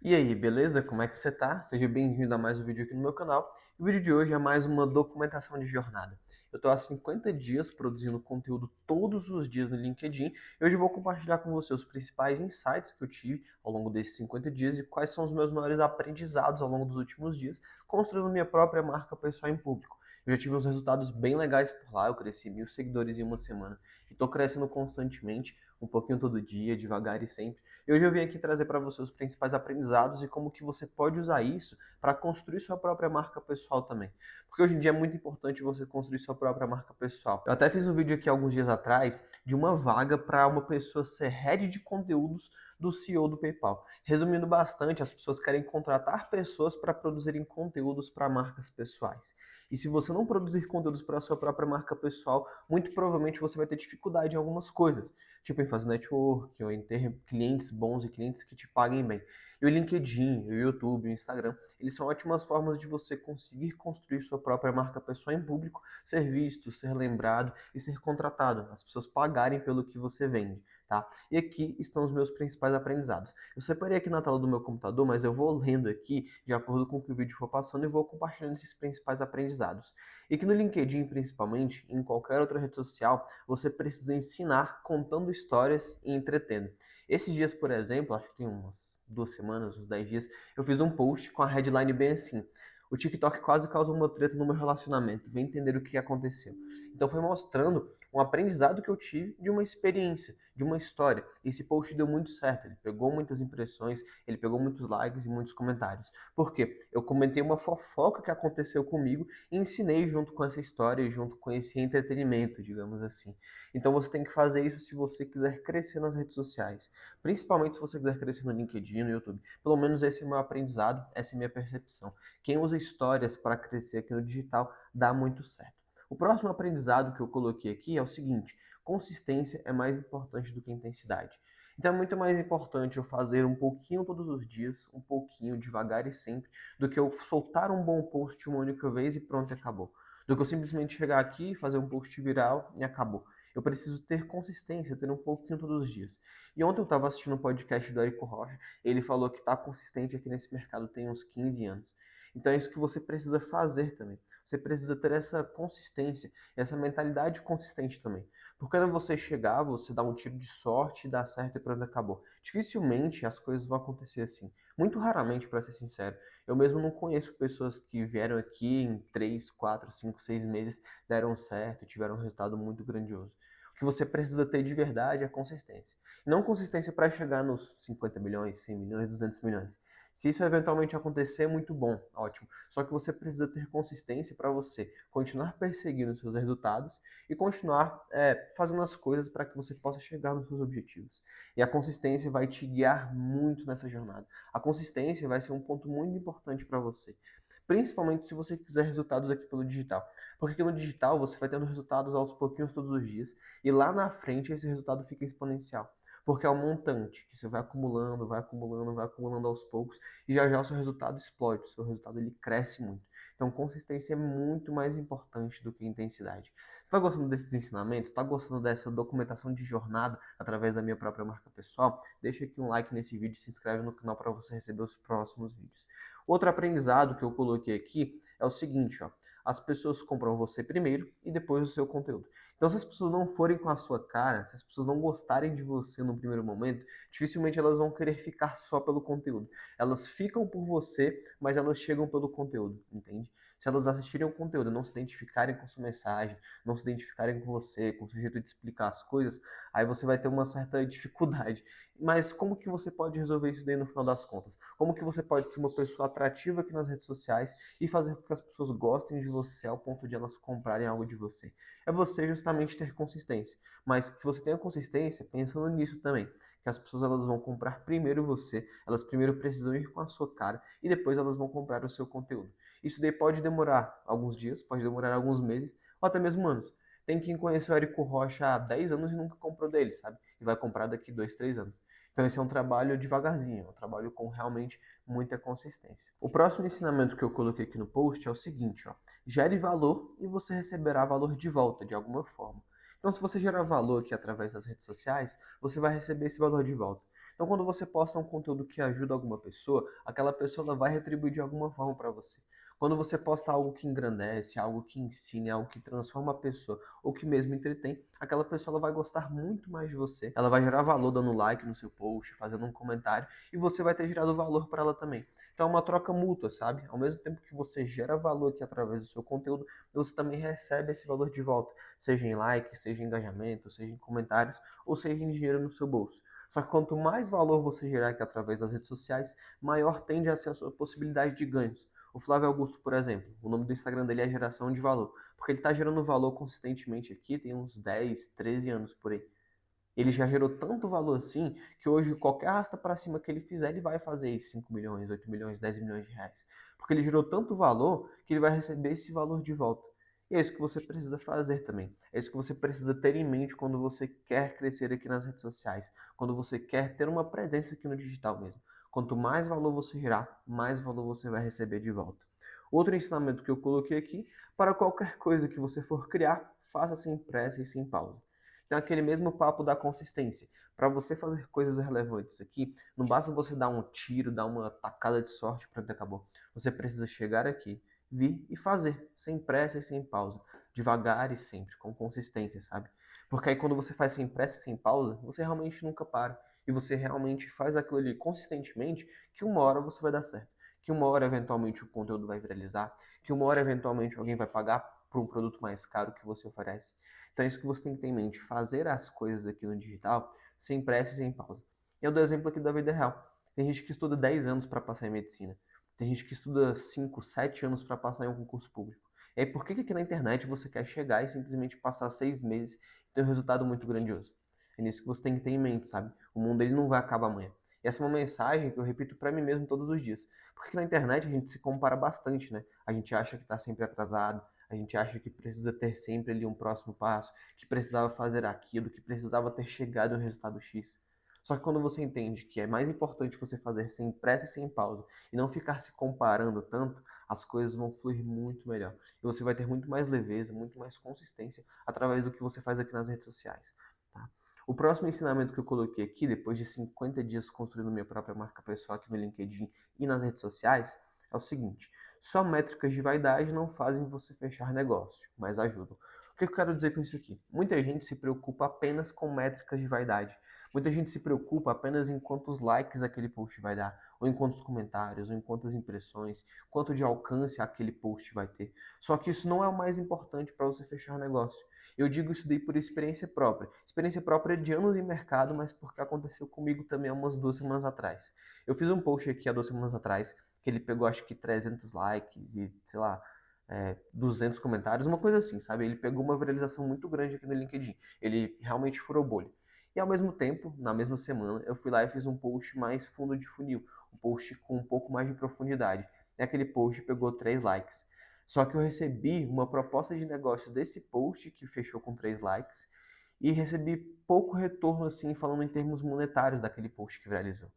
E aí, beleza? Como é que você tá? Seja bem-vindo a mais um vídeo aqui no meu canal. O vídeo de hoje é mais uma documentação de jornada. Eu tô há 50 dias produzindo conteúdo todos os dias no LinkedIn e hoje eu vou compartilhar com você os principais insights que eu tive ao longo desses 50 dias e quais são os meus maiores aprendizados ao longo dos últimos dias, construindo minha própria marca pessoal em público. Eu já tive uns resultados bem legais por lá, eu cresci 1.000 seguidores em uma semana e tô crescendo constantemente, um pouquinho todo dia, devagar e sempre. E hoje eu vim aqui trazer para você os principais aprendizados e como que você pode usar isso para construir sua própria marca pessoal também. Porque hoje em dia é muito importante você construir sua própria marca pessoal. Eu até fiz um vídeo aqui alguns dias atrás de uma vaga para uma pessoa ser head de conteúdos do CEO do PayPal. Resumindo bastante, as pessoas querem contratar pessoas para produzirem conteúdos para marcas pessoais. E se você não produzir conteúdos para a sua própria marca pessoal, muito provavelmente você vai ter dificuldade em algumas coisas, tipo em fazer network, ou em ter clientes bons e clientes que te paguem bem. E o LinkedIn, o YouTube, o Instagram, eles são ótimas formas de você conseguir construir sua própria marca pessoal em público, ser visto, ser lembrado e ser contratado, as pessoas pagarem pelo que você vende, tá? E aqui estão os meus principais aprendizados. Eu separei aqui na tela do meu computador, mas eu vou lendo aqui de acordo com o que o vídeo for passando e vou compartilhando esses principais aprendizados. E que no LinkedIn, principalmente, em qualquer outra rede social, você precisa ensinar contando histórias e entretendo. Esses dias, por exemplo, acho que tem umas 2 semanas, uns 10 dias, eu fiz um post com a headline bem assim: o TikTok quase causou uma treta no meu relacionamento, vem entender o que aconteceu. Então foi mostrando um aprendizado que eu tive de uma experiência, de uma história. E esse post deu muito certo, ele pegou muitas impressões, ele pegou muitos likes e muitos comentários. Por quê? Eu comentei uma fofoca que aconteceu comigo e ensinei junto com essa história e junto com esse entretenimento, digamos assim. Então você tem que fazer isso se você quiser crescer nas redes sociais, principalmente se você quiser crescer no LinkedIn, no YouTube. Pelo menos esse é o meu aprendizado, essa é a minha percepção. Quem usa histórias para crescer aqui no digital dá muito certo. O próximo aprendizado que eu coloquei aqui é o seguinte: consistência é mais importante do que intensidade. Então é muito mais importante eu fazer um pouquinho todos os dias, um pouquinho, devagar e sempre, do que eu soltar um bom post uma única vez e pronto, acabou. Do que eu simplesmente chegar aqui, fazer um post viral e acabou. Eu preciso ter consistência, ter um pouquinho todos os dias. E ontem eu estava assistindo um podcast do Érico Rocha, ele falou que está consistente aqui nesse mercado tem uns 15 anos. Então é isso que você precisa fazer também. Você precisa ter essa consistência, essa mentalidade consistente também. Porque quando você chegar, você dá um tiro de sorte, dá certo e pronto, acabou. Dificilmente as coisas vão acontecer assim. Muito raramente, para ser sincero. Eu mesmo não conheço pessoas que vieram aqui em 3, 4, 5, 6 meses, deram certo, tiveram um resultado muito grandioso. O que você precisa ter de verdade é consistência. E não consistência para chegar nos 50 milhões, 100 milhões, 200 milhões. Se isso eventualmente acontecer, é muito bom, ótimo. Só que você precisa ter consistência para você continuar perseguindo os seus resultados e continuar fazendo as coisas para que você possa chegar nos seus objetivos. E a consistência vai te guiar muito nessa jornada. A consistência vai ser um ponto muito importante para você, principalmente se você quiser resultados aqui pelo digital. Porque aqui no digital você vai tendo resultados aos pouquinhos todos os dias e lá na frente esse resultado fica exponencial. Porque é um montante que você vai acumulando, vai acumulando, vai acumulando aos poucos e já já o seu resultado explode, o seu resultado ele cresce muito. Então consistência é muito mais importante do que intensidade. Você está gostando desses ensinamentos? Está gostando dessa documentação de jornada através da minha própria marca pessoal? Deixa aqui um like nesse vídeo e se inscreve no canal para você receber os próximos vídeos. Outro aprendizado que eu coloquei aqui é o seguinte, ó: as pessoas compram você primeiro e depois o seu conteúdo. Então, se as pessoas não forem com a sua cara, se as pessoas não gostarem de você no primeiro momento, dificilmente elas vão querer ficar só pelo conteúdo. Elas ficam por você, mas elas chegam pelo conteúdo, entende? Se elas assistirem o conteúdo, não se identificarem com sua mensagem, não se identificarem com você, com o seu jeito de explicar as coisas, aí você vai ter uma certa dificuldade. Mas como que você pode resolver isso daí no final das contas? Como que você pode ser uma pessoa atrativa aqui nas redes sociais e fazer com que as pessoas gostem de você ao ponto de elas comprarem algo de você? É você justamente ter consistência. Mas que você tenha consistência pensando nisso também, que as pessoas elas vão comprar primeiro você, elas primeiro precisam ir com a sua cara e depois elas vão comprar o seu conteúdo. Isso daí pode demorar alguns dias, pode demorar alguns meses ou até mesmo anos. Tem quem conhece o Érico Rocha há 10 anos e nunca comprou dele, sabe? E vai comprar daqui 2, 3 anos. Então esse é um trabalho devagarzinho, é um trabalho com realmente muita consistência. O próximo ensinamento que eu coloquei aqui no post é o seguinte, ó: gere valor e você receberá valor de volta de alguma forma. Então se você gerar valor aqui através das redes sociais, você vai receber esse valor de volta. Então, quando você posta um conteúdo que ajuda alguma pessoa, aquela pessoa ela vai retribuir de alguma forma para você. Quando você posta algo que engrandece, algo que ensina, algo que transforma a pessoa, ou que mesmo entretém, aquela pessoa ela vai gostar muito mais de você. Ela vai gerar valor dando like no seu post, fazendo um comentário, e você vai ter gerado valor para ela também. Então é uma troca mútua, sabe? Ao mesmo tempo que você gera valor aqui através do seu conteúdo, você também recebe esse valor de volta, seja em like, seja em engajamento, seja em comentários, ou seja em dinheiro no seu bolso. Só que quanto mais valor você gerar aqui através das redes sociais, maior tende a ser a sua possibilidade de ganhos. O Flávio Augusto, por exemplo, o nome do Instagram dele é Geração de Valor, porque ele está gerando valor consistentemente aqui, tem uns 10, 13 anos por aí. Ele já gerou tanto valor assim, que hoje qualquer arrasta para cima que ele fizer, ele vai fazer 5 milhões, 8 milhões, 10 milhões de reais. Porque ele gerou tanto valor que ele vai receber esse valor de volta. E é isso que você precisa fazer também. É isso que você precisa ter em mente quando você quer crescer aqui nas redes sociais, quando você quer ter uma presença aqui no digital mesmo. Quanto mais valor você gerar, mais valor você vai receber de volta. Outro ensinamento que eu coloquei aqui, para qualquer coisa que você for criar, faça sem pressa e sem pausa. Então, aquele mesmo papo da consistência. Para você fazer coisas relevantes aqui, não basta você dar um tiro, dar uma tacada de sorte, pronto, acabou. Você precisa chegar aqui, vir e fazer, sem pressa e sem pausa. Devagar e sempre, com consistência, sabe? Porque aí quando você faz sem pressa e sem pausa, você realmente nunca para. E você realmente faz aquilo ali consistentemente, que uma hora você vai dar certo. Que uma hora, eventualmente, o conteúdo vai viralizar. Que uma hora, eventualmente, alguém vai pagar por um produto mais caro que você oferece. Então é isso que você tem que ter em mente, fazer as coisas aqui no digital sem pressa e sem pausa. Eu dou exemplo aqui da vida real. Tem gente que estuda 10 anos para passar em medicina. Tem gente que estuda 5, 7 anos para passar em um concurso público. E aí por que aqui na internet você quer chegar e simplesmente passar 6 meses e ter um resultado muito grandioso? É nisso que você tem que ter em mente, sabe? O mundo ele não vai acabar amanhã. E essa é uma mensagem que eu repito para mim mesmo todos os dias. Porque na internet a gente se compara bastante, né? A gente acha que está sempre atrasado, a gente acha que precisa ter sempre ali um próximo passo, que precisava fazer aquilo, que precisava ter chegado ao resultado X. Só que quando você entende que é mais importante você fazer sem pressa e sem pausa e não ficar se comparando tanto, as coisas vão fluir muito melhor. E você vai ter muito mais leveza, muito mais consistência através do que você faz aqui nas redes sociais. Tá? O próximo ensinamento que eu coloquei aqui, depois de 50 dias construindo minha própria marca pessoal aqui no LinkedIn e nas redes sociais, é o seguinte: só métricas de vaidade não fazem você fechar negócio, mas ajudam. O que eu quero dizer com isso aqui? Muita gente se preocupa apenas com métricas de vaidade. Muita gente se preocupa apenas em quantos likes aquele post vai dar, ou em quantos comentários, ou em quantas impressões, quanto de alcance aquele post vai ter. Só que isso não é o mais importante para você fechar negócio. Eu digo isso daí por experiência própria. Experiência própria de anos em mercado, mas porque aconteceu comigo também há umas 2 semanas atrás. Eu fiz um post aqui há 2 semanas atrás, que ele pegou acho que 300 likes e, sei lá, 200 comentários, uma coisa assim, sabe? Ele pegou uma viralização muito grande aqui no LinkedIn. Ele realmente furou bolha. E ao mesmo tempo, na mesma semana, eu fui lá e fiz um post mais fundo de funil, um post com um pouco mais de profundidade. E aquele post pegou 3 likes. Só que eu recebi uma proposta de negócio desse post que fechou com 3 likes e recebi pouco retorno assim, falando em termos monetários daquele post que viralizou.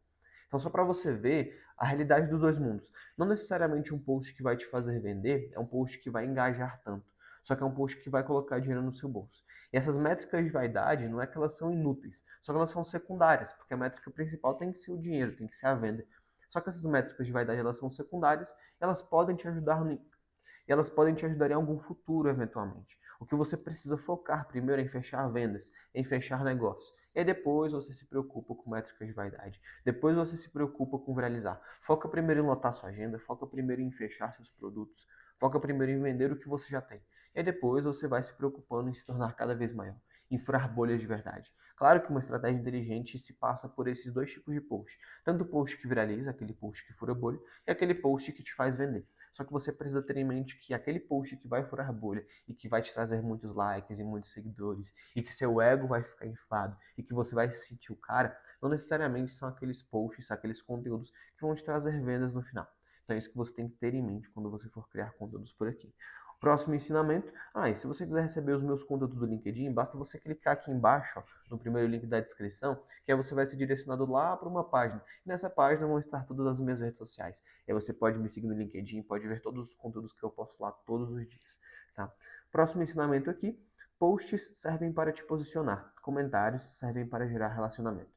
Então, só para você ver a realidade dos dois mundos. Não necessariamente um post que vai te fazer vender é um post que vai engajar tanto. Só que é um post que vai colocar dinheiro no seu bolso. E essas métricas de vaidade não é que elas são inúteis, só que elas são secundárias, porque a métrica principal tem que ser o dinheiro, tem que ser a venda. Só que essas métricas de vaidade elas são secundárias, elas podem te ajudar e elas podem te ajudar em algum futuro, eventualmente. O que você precisa focar primeiro é em fechar vendas, em fechar negócios. E aí depois você se preocupa com métricas de vaidade. Depois você se preocupa com viralizar. Foca primeiro em lotar sua agenda, foca primeiro em fechar seus produtos, foca primeiro em vender o que você já tem. E aí depois você vai se preocupando em se tornar cada vez maior, em furar bolhas de verdade. Claro que uma estratégia inteligente se passa por esses dois tipos de post. Tanto o post que viraliza, aquele post que fura bolha, e aquele post que te faz vender. Só que você precisa ter em mente que aquele post que vai furar bolha e que vai te trazer muitos likes e muitos seguidores e que seu ego vai ficar inflado e que você vai se sentir o cara, não necessariamente são aqueles posts, aqueles conteúdos que vão te trazer vendas no final. Então é isso que você tem que ter em mente quando você for criar conteúdos por aqui. Próximo ensinamento. E se você quiser receber os meus conteúdos do LinkedIn, basta você clicar aqui embaixo, ó, no primeiro link da descrição, que aí você vai ser direcionado lá para uma página. E nessa página vão estar todas as minhas redes sociais. E aí você pode me seguir no LinkedIn, pode ver todos os conteúdos que eu posto lá todos os dias. Tá? Próximo ensinamento aqui. Posts servem para te posicionar. Comentários servem para gerar relacionamento.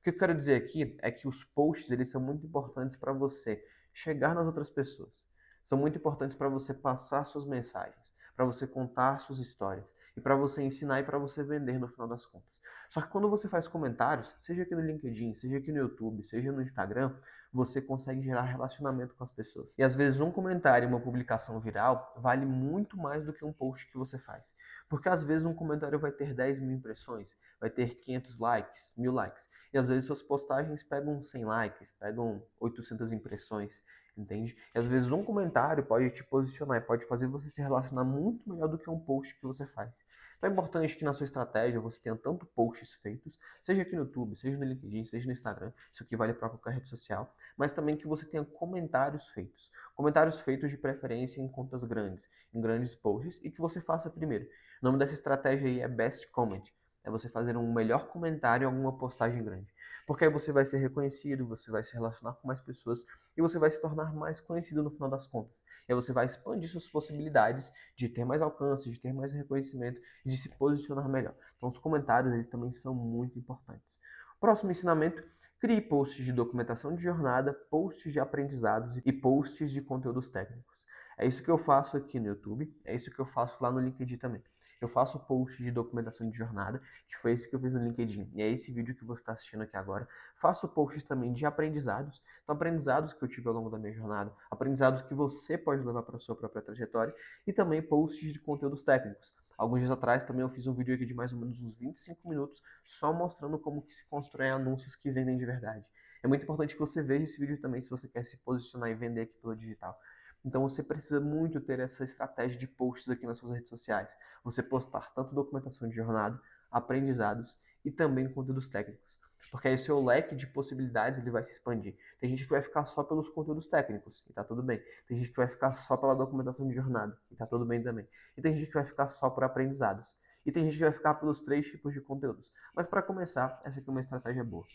que eu quero dizer aqui é que os posts eles são muito importantes para você chegar nas outras pessoas. São muito importantes para você passar suas mensagens, para você contar suas histórias e para você ensinar e para você vender no final das contas. Só que quando você faz comentários, seja aqui no LinkedIn, seja aqui no YouTube, seja no Instagram, você consegue gerar relacionamento com as pessoas. E às vezes um comentário, uma publicação viral, vale muito mais do que um post que você faz. Porque às vezes um comentário vai ter 10 mil impressões, vai ter 500 likes, 1000 likes. E às vezes suas postagens pegam 100 likes, pegam 800 impressões, entende? E às vezes um comentário pode te posicionar e pode fazer você se relacionar muito melhor do que um post que você faz. Então é importante que na sua estratégia você tenha tanto posts feitos, seja aqui no YouTube, seja no LinkedIn, seja no Instagram, isso aqui vale para qualquer rede social, mas também que você tenha comentários feitos. Comentários feitos de preferência em contas grandes, em grandes posts, e que você faça primeiro. O nome dessa estratégia aí é Best Comment. É você fazer um melhor comentário em alguma postagem grande. Porque aí você vai ser reconhecido, você vai se relacionar com mais pessoas e você vai se tornar mais conhecido no final das contas. E aí você vai expandir suas possibilidades de ter mais alcance, de ter mais reconhecimento e de se posicionar melhor. Então os comentários eles também são muito importantes. Próximo ensinamento: crie posts de documentação de jornada, posts de aprendizados e posts de conteúdos técnicos. É isso que eu faço aqui no YouTube, é isso que eu faço lá no LinkedIn também. Eu faço post de documentação de jornada, que foi esse que eu fiz no LinkedIn, e é esse vídeo que você está assistindo aqui agora. Faço posts também de aprendizados, então aprendizados que eu tive ao longo da minha jornada, aprendizados que você pode levar para a sua própria trajetória, e também posts de conteúdos técnicos. Alguns dias atrás também eu fiz um vídeo aqui de mais ou menos uns 25 minutos, só mostrando como que se constrói anúncios que vendem de verdade. É muito importante que você veja esse vídeo também se você quer se posicionar e vender aqui pelo digital. Então você precisa muito ter essa estratégia de posts aqui nas suas redes sociais. Você postar tanto documentação de jornada, aprendizados e também conteúdos técnicos. Porque aí seu leque de possibilidades ele vai se expandir. Tem gente que vai ficar só pelos conteúdos técnicos, e tá tudo bem. Tem gente que vai ficar só pela documentação de jornada, e tá tudo bem também. E tem gente que vai ficar só por aprendizados. E tem gente que vai ficar pelos 3 tipos de conteúdos. Mas para começar, essa aqui é uma estratégia boa.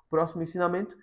Próximo ensinamento: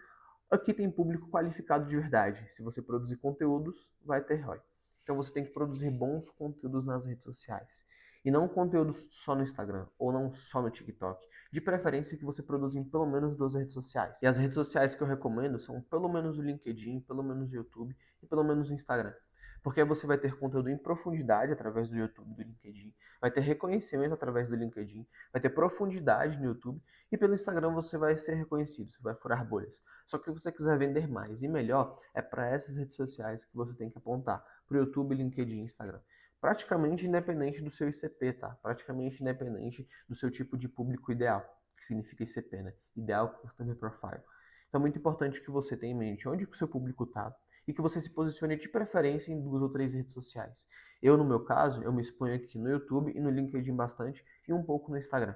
aqui tem público qualificado de verdade. Se você produzir conteúdos, vai ter ROI. Então você tem que produzir bons conteúdos nas redes sociais. E não conteúdos só no Instagram, ou não só no TikTok. De preferência que você produza em pelo menos 2 redes sociais. E as redes sociais que eu recomendo são pelo menos o LinkedIn, pelo menos o YouTube e pelo menos o Instagram. Porque aí você vai ter conteúdo em profundidade através do YouTube e do LinkedIn, vai ter reconhecimento através do LinkedIn, vai ter profundidade no YouTube e pelo Instagram você vai ser reconhecido, você vai furar bolhas. Só que se você quiser vender mais e melhor, é para essas redes sociais que você tem que apontar, para o YouTube, LinkedIn e Instagram. Praticamente independente do seu ICP, tá? Praticamente independente do seu tipo de público ideal, que significa ICP, né? Ideal Customer Profile. Então é muito importante que você tenha em mente onde que o seu público está e que você se posicione de preferência em 2 ou 3 redes sociais. Eu, no meu caso, eu me exponho aqui no YouTube e no LinkedIn bastante e um pouco no Instagram.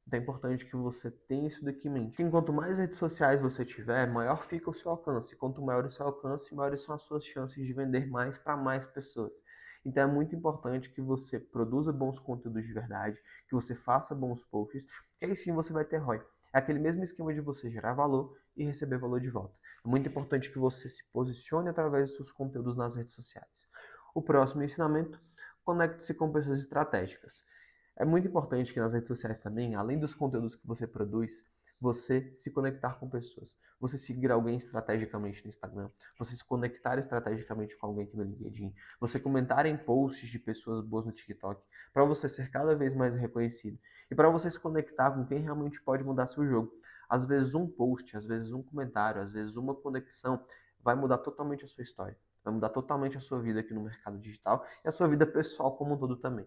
Então é importante que você tenha isso daqui em mente. Porque quanto mais redes sociais você tiver, maior fica o seu alcance. Quanto maior o seu alcance, maiores são as suas chances de vender mais para mais pessoas. Então é muito importante que você produza bons conteúdos de verdade, que você faça bons posts, que aí sim você vai ter ROI. É aquele mesmo esquema de você gerar valor e receber valor de volta. É muito importante que você se posicione através dos seus conteúdos nas redes sociais. O próximo ensinamento: conecte-se com pessoas estratégicas. É muito importante que nas redes sociais também, além dos conteúdos que você produz, você se conectar com pessoas. Você seguir alguém estrategicamente no Instagram, você se conectar estrategicamente com alguém aqui no LinkedIn, você comentar em posts de pessoas boas no TikTok, para você ser cada vez mais reconhecido e para você se conectar com quem realmente pode mudar seu jogo. Às vezes um post, às vezes um comentário, às vezes uma conexão vai mudar totalmente a sua história, vai mudar totalmente a sua vida aqui no mercado digital e a sua vida pessoal como um todo também.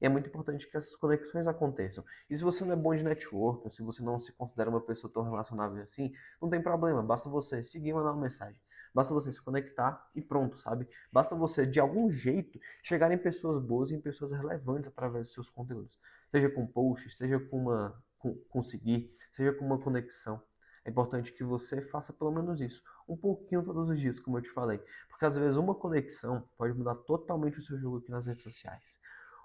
E é muito importante que essas conexões aconteçam. E se você não é bom de network, ou se você não se considera uma pessoa tão relacionável assim, não tem problema, basta você seguir e mandar uma mensagem. Basta você se conectar e pronto, sabe? Basta você, de algum jeito, chegar em pessoas boas e em pessoas relevantes através dos seus conteúdos. Seja com posts, seja com seguir, seja com uma conexão. É importante que você faça pelo menos isso. Um pouquinho todos os dias, como eu te falei. Porque às vezes uma conexão pode mudar totalmente o seu jogo aqui nas redes sociais.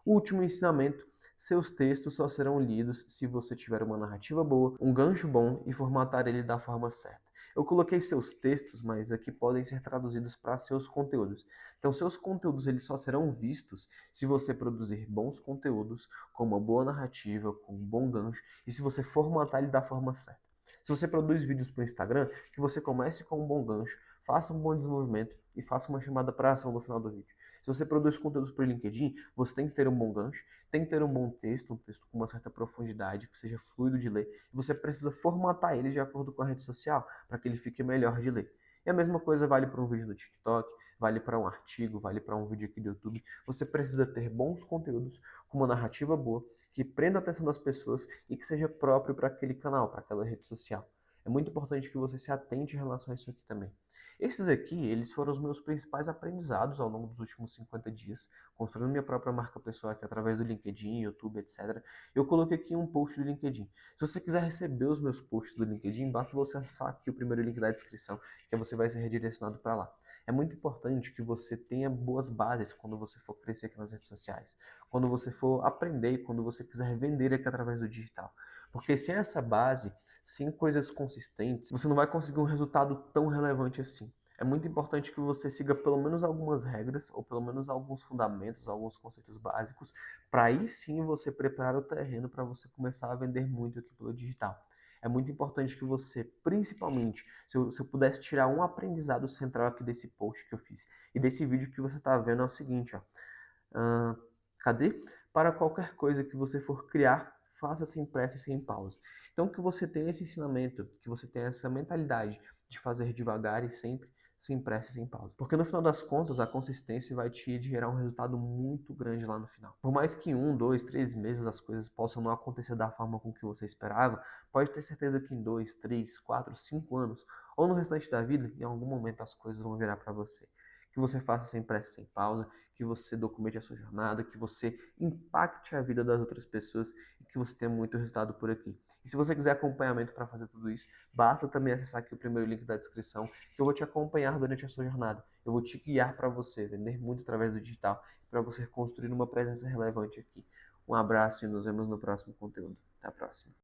Último ensinamento: seus textos só serão lidos se você tiver uma narrativa boa, um gancho bom e formatar ele da forma certa. Eu coloquei seus textos, mas aqui podem ser traduzidos para seus conteúdos. Então, seus conteúdos eles só serão vistos se você produzir bons conteúdos, com uma boa narrativa, com um bom gancho, e se você formatar ele da forma certa. Se você produz vídeos para o Instagram, que você comece com um bom gancho, faça um bom desenvolvimento e faça uma chamada para ação no final do vídeo. Se você produz conteúdos para o LinkedIn, você tem que ter um bom gancho, tem que ter um texto com uma certa profundidade, que seja fluido de ler, e você precisa formatar ele de acordo com a rede social, para que ele fique melhor de ler. E a mesma coisa vale para um vídeo no TikTok, vale para um artigo, vale para um vídeo aqui do YouTube. Você precisa ter bons conteúdos com uma narrativa boa, que prenda a atenção das pessoas e que seja próprio para aquele canal, para aquela rede social. É muito importante que você se atente em relação a isso aqui também. Esses aqui, eles foram os meus principais aprendizados ao longo dos últimos 50 dias, construindo minha própria marca pessoal aqui através do LinkedIn, YouTube, etc. Eu coloquei aqui um post do LinkedIn. Se você quiser receber os meus posts do LinkedIn, basta você acessar aqui o primeiro link da descrição, que você vai ser redirecionado para lá. É muito importante que você tenha boas bases quando você for crescer aqui nas redes sociais, quando você for aprender e quando você quiser vender aqui através do digital. Porque sem essa base, sem coisas consistentes, você não vai conseguir um resultado tão relevante assim. É muito importante que você siga pelo menos algumas regras, ou pelo menos alguns fundamentos, alguns conceitos básicos, para aí sim você preparar o terreno para você começar a vender muito aqui pelo digital. É muito importante que você, principalmente, se eu pudesse tirar um aprendizado central aqui desse post que eu fiz e desse vídeo que você está vendo, é o seguinte, ó. Ah, cadê? Para qualquer coisa que você for criar, faça sem pressa e sem pausa. Então, que você tenha esse ensinamento, que você tenha essa mentalidade de fazer devagar e sempre, sem pressa e sem pausa. Porque no final das contas, a consistência vai te gerar um resultado muito grande lá no final. Por mais que 1, 2, 3 meses as coisas possam não acontecer da forma com que você esperava, pode ter certeza que em 2, 3, 4, 5 anos, ou no restante da vida, em algum momento as coisas vão virar para você. Que você faça sem pressa e sem pausa, que você documente a sua jornada, que você impacte a vida das outras pessoas e que você tenha muito resultado por aqui. E se você quiser acompanhamento para fazer tudo isso, basta também acessar aqui o primeiro link da descrição, que eu vou te acompanhar durante a sua jornada. Eu vou te guiar para você vender muito através do digital, para você construir uma presença relevante aqui. Um abraço e nos vemos no próximo conteúdo. Até a próxima.